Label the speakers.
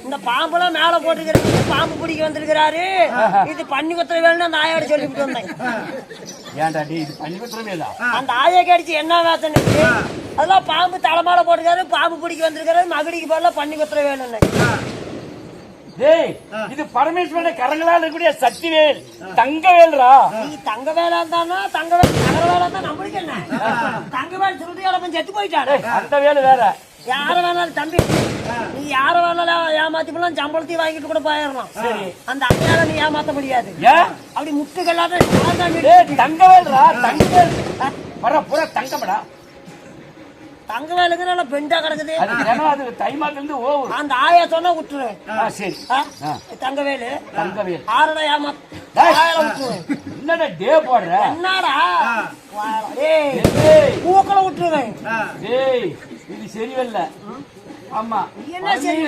Speaker 1: இந்த பாம்பெல்லாம் மேல போட்டுக்கிறது பாம்பு பிடிக்க வந்திருக்கிறாரு. இது பண்ணி குத்துற வேலை நாயோட சொல்லிவிட்டு வந்தேன். அந்த ஆயை கடிச்சு என்ன வேத்தனை அதெல்லாம் பாம்பு தலைமால போட்டுக்காரு பாம்பு பிடிக்க வந்திருக்காரு. மகடிக்கு பதிலா பண்ணி குத்துற வேலை.
Speaker 2: இது பரமேஸ்வரன் கரங்களால் இருக்கக்கூடிய சக்திவேல் தங்கவேல்ரா.
Speaker 1: நீ தங்கவேலா இருந்தானா தங்கவேல் தங்கவேலா தான் நம்மளுக்கு என்ன தங்கவேல் சுருதியால செத்து போயிட்டாரு.
Speaker 2: அந்த வேலை வேற.
Speaker 1: யார வேணாலும் தம்பி நீ யார வேணாலும் ஏமாத்தி போலாம் சம்பளத்தையும் வாங்கிட்டு கூட போயிடலாம். அந்த அக்கையால நீ ஏமாத்த முடியாது. அப்படி முட்டுகள்லாம்
Speaker 2: தங்கவேல்ரா தங்கவேல் வர பூரா தங்கமடா.
Speaker 1: தங்கவேலுக்கு நல்ல பெண்டா கிடக்குது.
Speaker 2: அது தைமாக்கிலிருந்து ஓவர்
Speaker 1: அந்த ஆயா சொன்னா விட்டுருவேன்.
Speaker 2: சரி
Speaker 1: தங்கவேலு
Speaker 2: தங்கவேல்
Speaker 1: ஆறடா ஏமாத்த
Speaker 2: என்னடா டே போடுற
Speaker 1: என்னடா பூக்களை விட்டுருவேன்.
Speaker 2: இது சரியில்லை. ஆமா
Speaker 1: என்ன சரி